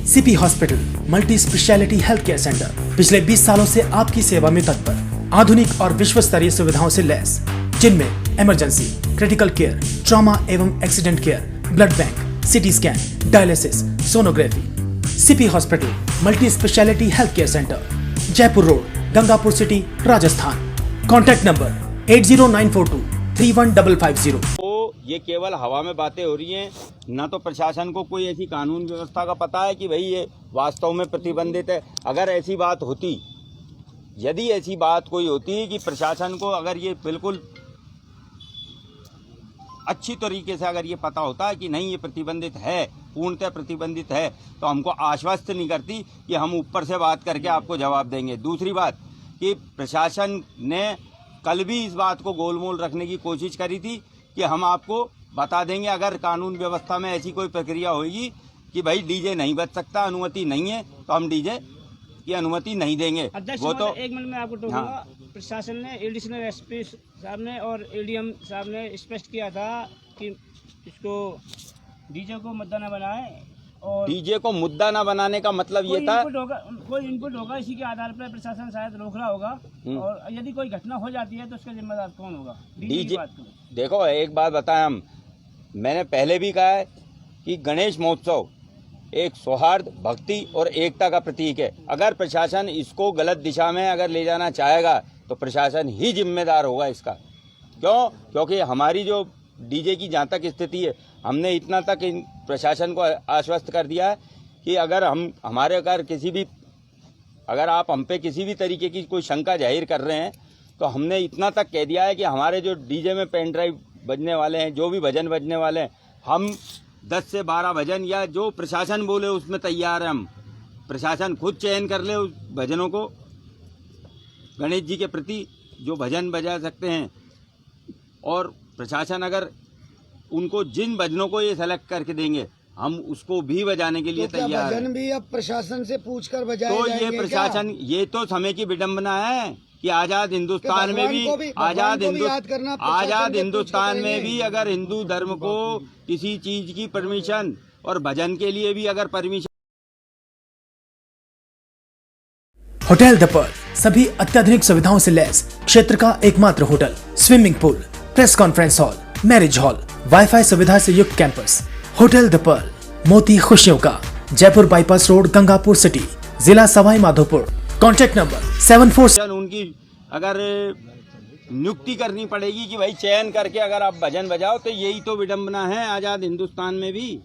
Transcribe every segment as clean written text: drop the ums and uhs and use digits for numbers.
CP hospital multi speciality health care centre पिछले 20 सालों से आपकी सेवा में तत्पर, आधुनिक और विश्व स्तरीय सुविधाओं से लैस, जिनमें इमरजेंसी, क्रिटिकल केयर, ट्रॉमा एवं accident care, blood bank, CT scan, dialysis, sonography. CP hospital multi speciality health care centre, Jaipur road, Gangapur city, Rajasthan. Contact number 8094231550। तो ये केवल हवा में बातें हो रही हैं, ना तो प्रशासन को कोई ऐसी कानून व्यवस्था का पता है कि भाई ये वास्तव में प्रतिबंधित है। अगर ऐसी बात होती, यदि ऐसी बात कोई होती कि प्रशासन को अगर ये बिल्कुल अच्छी तरीके से अगर ये पता होता है कि नहीं ये प्रतिबंधित है, पूर्णतः प्रतिबंधित है, तो हमको आश्वस्त नहीं करती कि हम ऊपर से बात करके आपको जवाब देंगे। दूसरी बात कि प्रशासन ने कल भी इस बात को गोलमोल रखने की कोशिश करी थी कि हम आपको बता देंगे अगर कानून व्यवस्था में ऐसी कोई प्रक्रिया होगी कि भाई डीजे नहीं बज सकता, अनुमति नहीं है, तो हम डीजे की अनुमति नहीं देंगे। वो तो एक मिनट में आपको टोकूंगा। हाँ। प्रशासन ने एडिशनल एसपी साहब ने और एडीएम साहब ने स्पष्ट किया था कि इसको डीजे को मुद्दा न बनाए, और डीजे को मुद्दा न बनाने का मतलब ये था कोई इनपुट होगा, इसी के आधार पर प्रशासन शायद रोक रहा होगा, और यदि कोई घटना हो जाती है तो उसका जिम्मेदार कौन होगा? डीजे देखो एक बात बताएं, मैंने पहले भी कहा है कि गणेश महोत्सव एक सौहार्द, भक्ति और एकता का प्रतीक है। अगर प्रशासन इसको गलत दिशा में अगर ले जाना चाहेगा तो प्रशासन ही जिम्मेदार होगा इसका। क्यों? क्योंकि हमारी जो डीजे की जहाँ तक स्थिति है, हमने इतना तक प्रशासन को आश्वस्त कर दिया है कि अगर अगर आप हम पे किसी भी तरीके की कोई शंका जाहिर कर रहे हैं, तो हमने इतना तक कह दिया है कि हमारे जो डीजे में पेन ड्राइव बजने वाले हैं, जो भी भजन बजने वाले हैं, हम 10 से 12 भजन या जो प्रशासन बोले उसमें तैयार हैं। हम प्रशासन खुद चयन कर ले उस भजनों को, गणेश जी के प्रति जो भजन बजा सकते हैं, और प्रशासन अगर उनको जिन भजनों को ये सेलेक्ट करके देंगे, हम उसको भी बजाने के लिए तैयार हैं। भजन भी अब प्रशासन से पूछकर बजाए तो जाएंगे ये प्रशासन क्या? ये तो समय की विडंबना है कि आजाद हिंदुस्तान में भी आजाद हिंदुस्तान में भी अगर हिंदू धर्म को किसी चीज की परमिशन और भजन के लिए भी अगर परमिशन। होटल द पर्ल सभी अत्याधुनिक सुविधाओं से लैस क्षेत्र का एकमात्र hotel, swimming pool, press conference hall, marriage hall, wifi सुविधा से युक्त कैंपस। होटल द पर्ल, मोती खुशियों का, Jaipur bypass road, Gangapur city, जिला सवाई माधोपुर। Contact number 74। उनकी अगर नियुक्ति करनी पड़ेगी कि भाई चयन करके अगर आप भजन बजाओ, तो यही तो विडंबना है आजाद हिंदुस्तान में भी।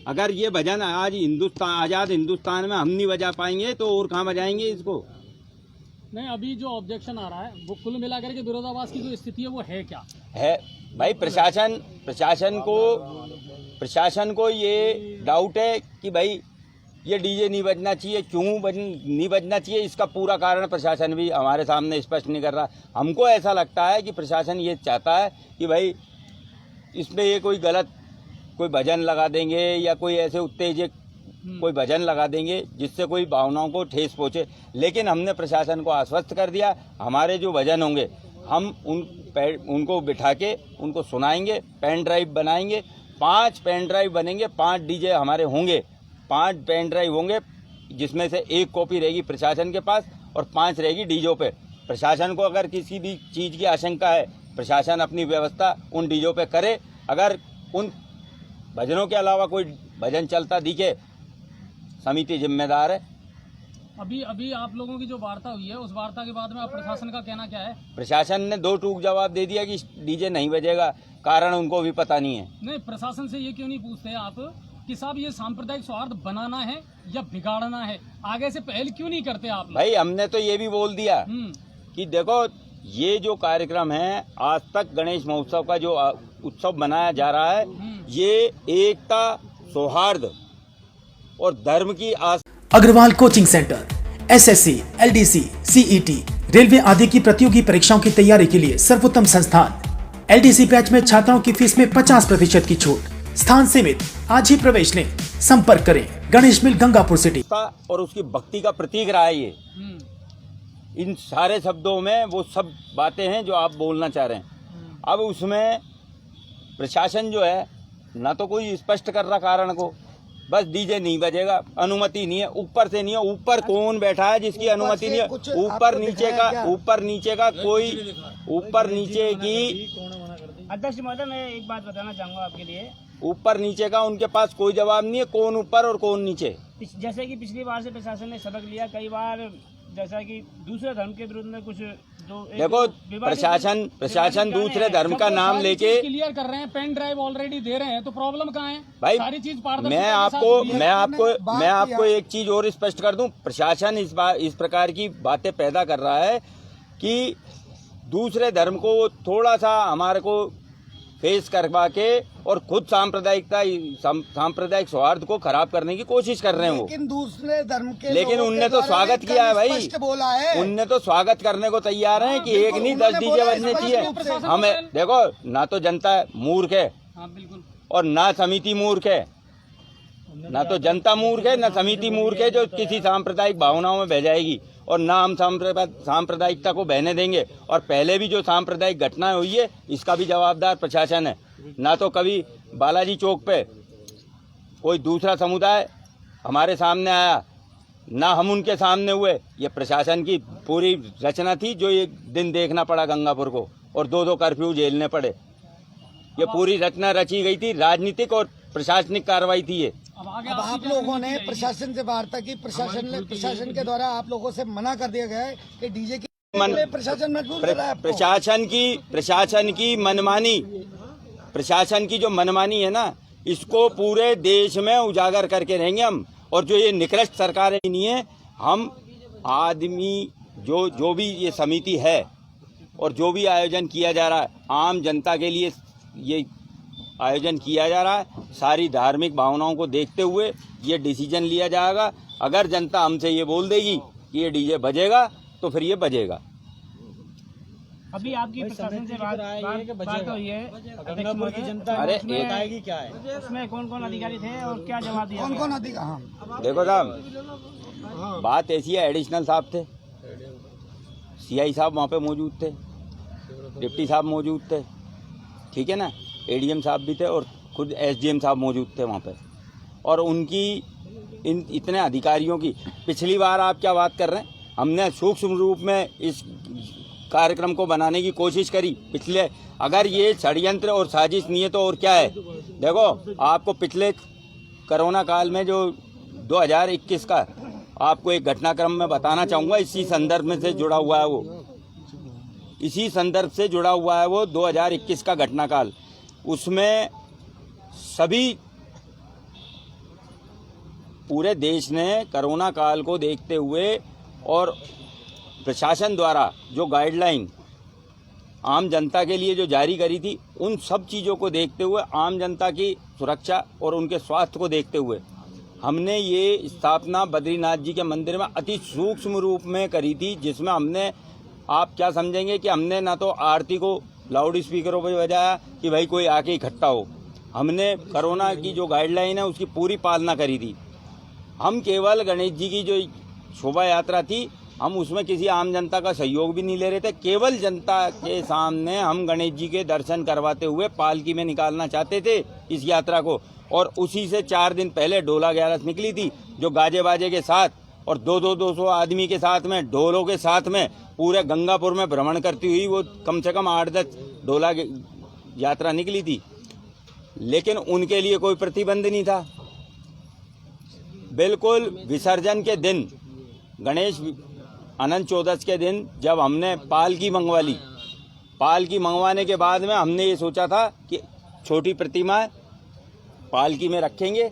अगर ये भजन आज आजाद हिंदुस्तान में हम नहीं बजा पाएंगे तो और कहाँ बजाएंगे इसको? नहीं, अभी जो ऑब्जेक्शन आ रहा है वो कुल मिलाकर के विरोधाभास की जो स्थिति है वो है क्या है भाई? प्रशासन को ये डाउट है कि भाई ये डीजे नहीं बजना चाहिए। क्यों नहीं बजना चाहिए, इसका पूरा कारण प्रशासन भी हमारे सामने स्पष्ट नहीं कर रहा। हमको ऐसा लगता है कि प्रशासन ये चाहता है कि भाई इसमें ये कोई भजन लगा देंगे या कोई ऐसे उत्तेजक कोई भजन लगा देंगे जिससे कोई भावनाओं को ठेस पहुँचे। लेकिन हमने प्रशासन को आश्वस्त कर दिया, हमारे जो भजन होंगे हम उनको बिठा के उनको सुनाएंगे, पेन ड्राइव बनाएंगे, 5 पेन ड्राइव बनेंगे, 5 डीजे हमारे होंगे, 5 पेन ड्राइव होंगे, जिसमें से 1 कॉपी रहेगी प्रशासन के पास और 5 रहेगी डीजों पे। प्रशासन को अगर किसी भी चीज़ की आशंका है, प्रशासन अपनी व्यवस्था उन डीजों पे करे। अगर उन भजनों के अलावा कोई भजन चलता दिखे, समिति जिम्मेदार है। अभी आप लोगों की जो वार्ता हुई है, उस वार्ता के बाद में अब प्रशासन का कहना क्या है? प्रशासन ने 2 टूक जवाब दे दिया कि डीजे नहीं बजेगा, कारण उनको भी पता नहीं है। नहीं, प्रशासन से ये क्यों नहीं पूछते आप कि साहब ये सांप्रदायिक सौहार्द बनाना है या बिगाड़ना है? आगे से पहल क्यों नहीं करते आप? भाई हमने तो ये भी बोल दिया कि देखो ये जो कार्यक्रम है, आज तक गणेश महोत्सव का जो उत्सव मनाया जा रहा है, ये एकता, सौहार्द और धर्म की Agrawal coaching centre SSC, LDC, CET, railway आदि की प्रतियोगी परीक्षाओं की तैयारी के लिए सर्वोत्तम संस्थान। एलडीसी बैच में छात्राओं की फीस में 50% की छूट, स्थान सीमित। आज ही प्रवेश लें। संपर्क करें गणेश मिल, गंगापुर सिटी। और उसकी भक्ति का प्रतीक रहा है ये। इन सारे शब्दों में वो सब बातें हैं जो आप बोलना चाह रहे हैं। अब उसमें प्रशासन जो है ना तो कोई स्पष्ट कर रहा कारण को, बस डीजे नहीं बजेगा, अनुमति नहीं है, ऊपर से नहीं है। ऊपर कौन बैठा है जिसकी अनुमति नहीं है? कुछ ऊपर आपको नीचे दिखाया का, क्या? ऊपर नीचे का कोई, ऊपर नीचे की, अध्यक्ष महोदय, मैं एक बात बताना चाहूँगा आपके लिए। ऊपर नीचे का उनके पास कोई जवाब नहीं है, कौन ऊपर और कौन नीचे। जैसे कि पिछली बार से प्रशासन ने सबक लिया, कई बार जैसा कि दूसरे धर्म के विरुद्ध में कुछ जो देखो, प्रशासन दूसरे धर्म का नाम लेके क्लियर कर रहे हैं, पेन ड्राइव ऑलरेडी दे रहे हैं, तो प्रॉब्लम कहाँ है? भाई, सारी चीज पारदर्शिता मैं के साथ आपको होती है। मैं आपको एक चीज और स्पष्ट कर दूं। प्रशासन इस प्रकार की बातें पैदा कर रहा है कि दूसरे धर्म को थोड़ा सा हमारे को फेस करवा के और खुद सांप्रदायिक सौहार्द को खराब करने की कोशिश कर रहे हैं वो। लेकिन दूसरे धर्म के लेकिन लोगों उनने के तो द्वारा स्वागत किया है भाई, स्पष्ट बोला है। उनने तो स्वागत करने को तैयार हैं कि एक नहीं 10 डीजे बजने चाहिए। हमें देखो, ना तो जनता मूर्ख है हाँ बिल्कुल। और ना समिति मूर्ख है, ना तो जनता मूर्ख है, ना समिति मूर्ख है जो किसी सांप्रदायिक भावनाओं में बह जाएगी, और ना हम सांप्रदायिकता को बहने देंगे। और पहले भी जो सांप्रदायिक घटनाएं हुई है इसका भी जवाबदार प्रशासन है। ना तो कभी बालाजी चौक पे कोई दूसरा समुदाय हमारे सामने आया, ना हम उनके सामने हुए। ये प्रशासन की पूरी रचना थी जो एक दिन देखना पड़ा गंगापुर को, और 2-2 कर्फ्यू झेलने पड़े। ये पूरी रचना रची गई थी, राजनीतिक और प्रशासनिक कार्रवाई थी ये। अब आगे अब आप लोगों ने प्रशासन से वार्ता की, प्रशासन के द्वारा आप लोगों से मना कर दिया गया है कि डीजे की प्रशासन मजबूर कर रहा है आपको। प्रशासन की जो मनमानी है ना, इसको पूरे देश में उजागर करके रहेंगे हम। और जो ये निकृष्ट सरकारें नहीं है, हम आदमी जो भी ये समिति है और जो भी आयोजन किया जा रहा है, आम जनता के लिए ये आयोजन किया जा रहा है। सारी धार्मिक भावनाओं को देखते हुए ये डिसीजन लिया जाएगा। अगर जनता हमसे ये बोल देगी कि ये डीजे बजेगा तो फिर ये बजेगा। अभी आपकी प्रशासन से बात हुई है, गंगापुर की जनता अरे क्या है, उसमें कौन कौन अधिकारी थे और क्या जवाब दिया? कौन अधिकारी? देखो साहब, बात ऐसी है, एडिशनल साहब थे, सीआई साहब वहाँ पे मौजूद थे, डिप्टी साहब मौजूद थे, ठीक है ना, एडीएम साहब भी थे और खुद एसडीएम साहब मौजूद थे वहाँ पे। और उनकी इतने अधिकारियों की, पिछली बार आप क्या बात कर रहे हैं, हमने सूक्ष्म रूप में इस कार्यक्रम को बनाने की कोशिश करी पिछले। अगर ये षड्यंत्र और साजिश नहीं है तो और क्या है? देखो, आपको पिछले कोरोना काल में जो 2021 का आपको एक घटनाक्रम में बताना चाहूँगा, इसी संदर्भ में से जुड़ा हुआ है वो, इसी संदर्भ से जुड़ा हुआ है वो 2021 का घटनाकाल। उसमें सभी पूरे देश ने कोरोना काल को देखते हुए और प्रशासन द्वारा जो गाइडलाइन आम जनता के लिए जो जारी करी थी, उन सब चीज़ों को देखते हुए, आम जनता की सुरक्षा और उनके स्वास्थ्य को देखते हुए, हमने ये स्थापना बद्रीनाथ जी के मंदिर में अति सूक्ष्म रूप में करी थी, जिसमें हमने, आप क्या समझेंगे कि हमने ना तो आरती को लाउड स्पीकरों पर बजाया कि भाई कोई आके इकट्ठा हो। हमने कोरोना की जो गाइडलाइन है उसकी पूरी पालना करी थी। हम केवल गणेश जी की जो शोभा यात्रा थी, हम उसमें किसी आम जनता का सहयोग भी नहीं ले रहे थे। केवल जनता के सामने हम गणेश जी के दर्शन करवाते हुए पालकी में निकालना चाहते थे इस यात्रा को। और उसी से 4 दिन पहले डोला 11 निकली थी, जो गाजे बाजे के साथ और 200 आदमी के साथ में, ढोलों के साथ में पूरे गंगापुर में भ्रमण करती हुई वो कम से कम 8-10 डोला यात्रा निकली थी। लेकिन उनके लिए कोई प्रतिबंध नहीं था। बिल्कुल विसर्जन के दिन, गणेश अनंत चौदस के दिन, जब हमने पालकी मंगवा ली, पालकी मंगवाने के बाद में हमने ये सोचा था कि छोटी प्रतिमा पालकी में रखेंगे।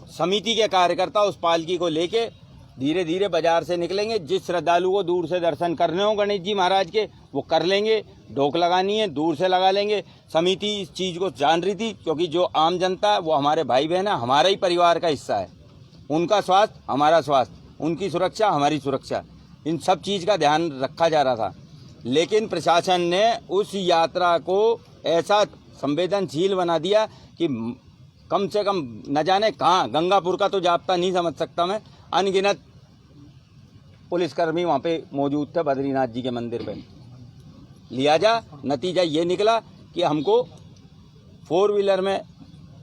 समिति के कार्यकर्ता उस पालकी को लेके धीरे धीरे बाजार से निकलेंगे। जिस श्रद्धालु को दूर से दर्शन करने हो गणेश जी महाराज के, वो कर लेंगे। ढोक लगानी है दूर से लगा लेंगे। समिति इस चीज़ को जान रही थी, क्योंकि जो आम जनता है वो हमारे भाई बहन है, हमारा ही परिवार का हिस्सा है। उनका स्वास्थ्य हमारा स्वास्थ्य, उनकी सुरक्षा हमारी सुरक्षा, इन सब चीज़ का ध्यान रखा जा रहा था। लेकिन प्रशासन ने उस यात्रा को ऐसा संवेदनशील बना दिया कि कम से कम न जाने कहाँ, गंगापुर का तो जाप्ता नहीं समझ सकता मैं, अनगिनत पुलिसकर्मी वहाँ पे मौजूद थे बद्रीनाथ जी के मंदिर पे। लिहाजा नतीजा ये निकला कि हमको 4 व्हीलर में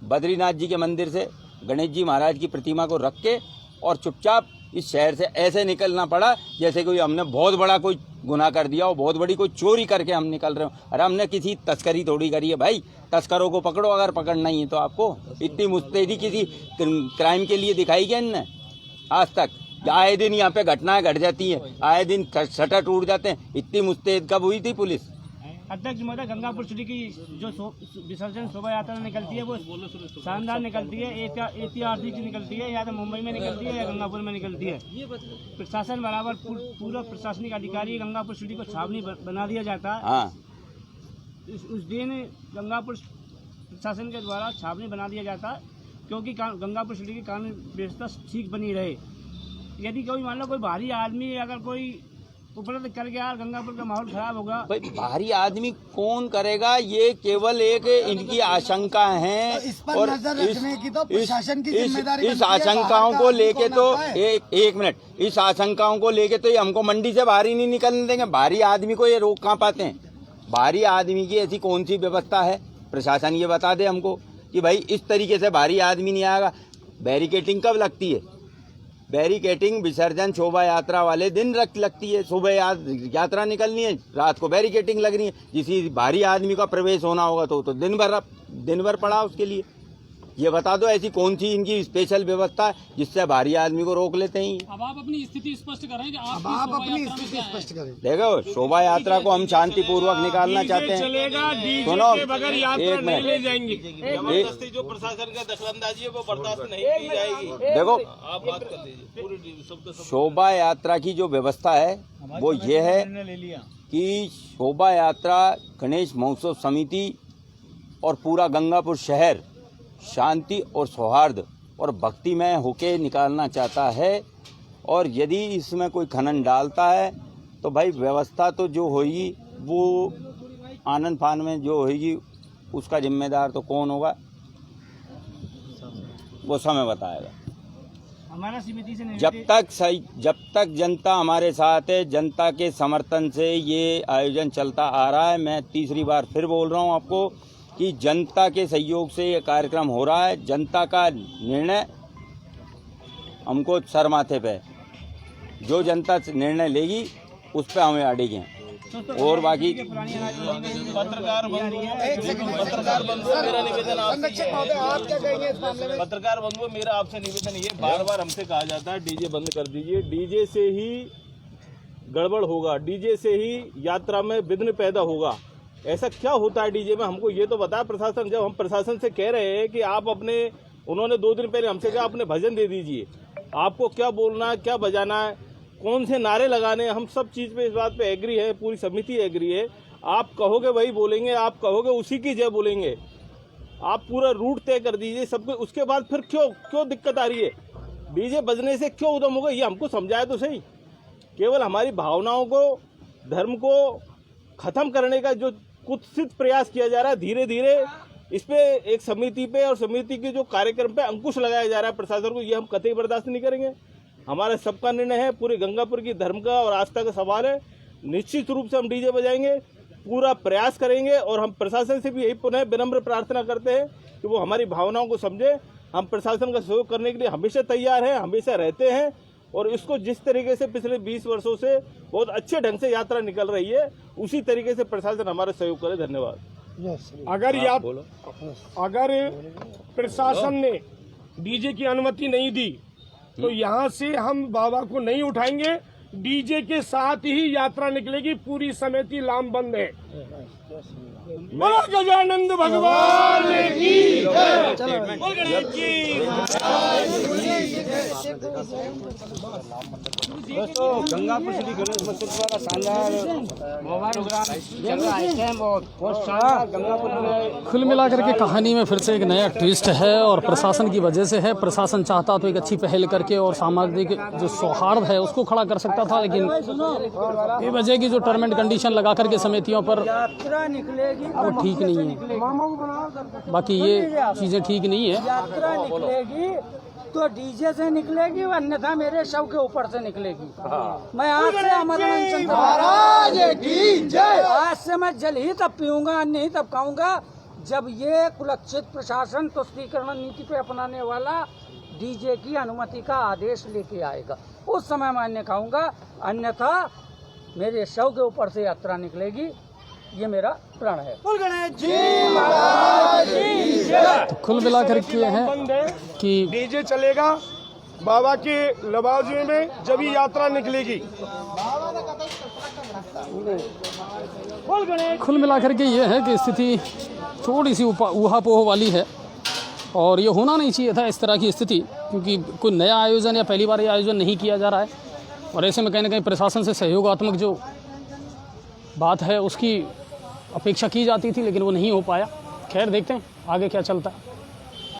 बद्रीनाथ जी के मंदिर से गणेश जी महाराज की प्रतिमा को रख के और चुपचाप इस शहर से ऐसे निकलना पड़ा जैसे कोई हमने बहुत बड़ा कोई गुनाह कर दिया हो, बहुत बड़ी कोई चोरी करके हम निकल रहे हो। अरे हमने किसी तस्करी थोड़ी करी है भाई, तस्करों को पकड़ो अगर पकड़ना ही है तो। आपको इतनी मुस्तैदी किसी क्राइम के लिए दिखाई क्या इनने आज तक? आए दिन यहाँ पे घटनाएं घट जाती हैं, आए दिन शटर टूट जाते हैं। इतनी मुस्तैद कब हुई थी पुलिस? अध्यक्ष महोदय, गंगापुर सिटी की जो विसर्जन शोभा यात्रा निकलती है वो शानदार निकलती है, ऐतिहासिक निकलती है, या तो मुंबई में निकलती है या गंगापुर में निकलती है। प्रशासन बराबर पूरा प्रशासनिक अधिकारी गंगापुर सिटी को छावनी बना दिया जाता है। हाँ, उस दिन गंगापुर प्रशासन के द्वारा छावनी बना दिया जाता है क्योंकि गंगापुर सिटी की कानून व्यवस्था ठीक बनी रहे। यदि कोई मान लो कोई भारी आदमी अगर कोई उपलब्ध कर गया, गंगापुर का माहौल खराब होगा। भाई भारी आदमी कौन करेगा? ये केवल एक इनकी आशंका है तो इस पर और नजर रखने की तो प्रशासन की जिम्मेदारी इस बनती है। आशंकाओं बाहर को का लेके आदमी तो को ना पाए। एक मिनट, इस आशंकाओं को लेके तो ये हमको मंडी से बाहर ही नहीं निकलने देंगे। भारी आदमी को ये रोक कहाँ पाते हैं? भारी आदमी की ऐसी कौन सी व्यवस्था है? प्रशासन ये बता दे हमको कि भाई इस तरीके से भारी आदमी नहीं आएगा। बैरिकेटिंग कब लगती है? बैरिकेटिंग विसर्जन शोभा यात्रा वाले दिन लगती है। सुबह यात्रा निकलनी है, रात को बैरिकेटिंग लगनी है। किसी भारी आदमी का प्रवेश होना होगा तो दिन भर पड़ा उसके लिए। ये बता दो ऐसी कौन सी इनकी स्पेशल व्यवस्था है जिससे भारी आदमी को रोक लेते हैं? अब आप अपनी स्थिति स्पष्ट करें कि अब आप अपनी स्थिति स्पष्ट करें। देखो, शोभा यात्रा को हम शांतिपूर्वक निकालना चाहते हैं। सुनो, एक मिनट, जो प्रशासन का दखलंदाजी है वो बर्दाश्त नहीं की जाएगी। देखो, आप बात कर लीजिए। पूरी शोभा यात्रा की जो व्यवस्था है वो ये है कि शोभा यात्रा गणेश महोत्सव समिति और पूरा गंगापुर शहर शांति और सौहार्द और भक्तिमय होके निकालना चाहता है। और यदि इसमें कोई खनन डालता है तो भाई व्यवस्था तो जो होगी वो आनंद फान में जो होगी उसका जिम्मेदार तो कौन होगा वो समय बताएगा। हमारा समिति से जब तक जनता हमारे साथ है, जनता के समर्थन से ये आयोजन चलता आ रहा है। मैं तीसरी बार फिर बोल रहा हूँ आपको कि जनता के सहयोग से ये कार्यक्रम हो रहा है। जनता का निर्णय हमको सर माथे पे, जो जनता निर्णय लेगी उस पे हमें अड़ेगी हैं। और बाकी पत्रकार बंधुओं मेरा निवेदन पत्रकार बंधुओं मेरा आपसे निवेदन ये बार हमसे कहा जाता है डीजे बंद कर दीजिए, डीजे से ही गड़बड़ होगा, डीजे से ही यात्रा में विघ्न पैदा होगा। ऐसा क्या होता है डीजे में? हमको ये तो बताया प्रशासन। जब हम प्रशासन से कह रहे हैं कि आप अपने, उन्होंने 2 दिन पहले हमसे कहा अपने भजन दे दीजिए, आपको क्या बोलना है, क्या बजाना है, कौन से नारे लगाने, हम सब चीज़ पे इस बात पे एग्री है, पूरी समिति एग्री है। आप कहोगे वही बोलेंगे, आप कहोगे उसी की जय बोलेंगे। आप पूरा रूट तय कर दीजिए सबको, उसके बाद फिर क्यों दिक्कत आ रही है? डीजे बजने से क्यों उधम होगा? ये हमको समझाए तो सही। केवल हमारी भावनाओं को, धर्म को खत्म करने का जो कुत्सित प्रयास किया जा रहा है, धीरे धीरे इस पे एक समिति पे और समिति के जो कार्यक्रम पे अंकुश लगाया जा रहा है प्रशासन को, ये हम कतई बर्दाश्त नहीं करेंगे। हमारा सबका निर्णय है, पूरे गंगापुर की धर्म का और आस्था का सवाल है। निश्चित रूप से हम डीजे बजाएंगे, पूरा प्रयास करेंगे और हम प्रशासन से भी यही पुनः विनम्र प्रार्थना करते हैं कि वो हमारी भावनाओं को समझे। हम प्रशासन का सहयोग करने के लिए हमेशा तैयार हैं, हमेशा रहते हैं। और इसको जिस तरीके से पिछले 20 वर्षों से बहुत अच्छे ढंग से यात्रा निकल रही है, उसी तरीके से प्रशासन हमारा सहयोग करे। धन्यवाद। अगर प्रशासन ने डीजे की अनुमति नहीं दी तो यहाँ से हम बाबा को नहीं उठाएंगे। डीजे के साथ ही यात्रा निकलेगी, पूरी समिति लामबंद है। बोलो गजानंद भगवान की जय। बोल गणेश जी। दोस्तों, गंगापुर सिटी गणेश महोत्सव का शानदार प्रोग्राम चल रहा है बहुत शानदार। गंगापुर में कुल मिलाकर के कहानी में फिर से एक नया ट्विस्ट है और प्रशासन की वजह से है। प्रशासन चाहता तो एक अच्छी पहल करके और सामाजिक जो सौहार्द है उसको खड़ा कर सकता था, लेकिन बेवजह की जो टर्म एंड कंडीशन लगा करके समितियों पर यात्रा निकलेगी वो ठीक नहीं है। बाकी ये चीज़ें ठीक नहीं है। यात्रा निकलेगी तो डीजे से निकलेगी, अन्यथा मेरे शव के ऊपर से निकलेगी। मैं आज से महाराज की जय। आज से मैं जल ही तब पीऊंगा, अन्न ही तब खाऊंगा जब ये कुलक्षित प्रशासन तुष्टीकरण नीति पे अपनाने वाला डीजे की अनुमति का आदेश लेके आएगा, उस समय मैं अन्य कहूँगा, अन्यथा मेरे शव के ऊपर से यात्रा निकलेगी, ये मेरा प्रण है। तो कुल मिलाकर के हैं बंद है कि डीजे चलेगा बाबा के लबाजी में जब ही यात्रा निकलेगी। कुल मिलाकर के ये है कि स्थिति थोड़ी सी ऊहापोह वाली है और ये होना नहीं चाहिए था इस तरह की स्थिति, क्योंकि कोई नया आयोजन या पहली बार ये आयोजन नहीं किया जा रहा है और ऐसे में कहीं ना कहीं प्रशासन से सहयोगात्मक जो बात है उसकी अपेक्षा की जाती थी, लेकिन वो नहीं हो पाया। खैर देखते हैं आगे क्या चलता है।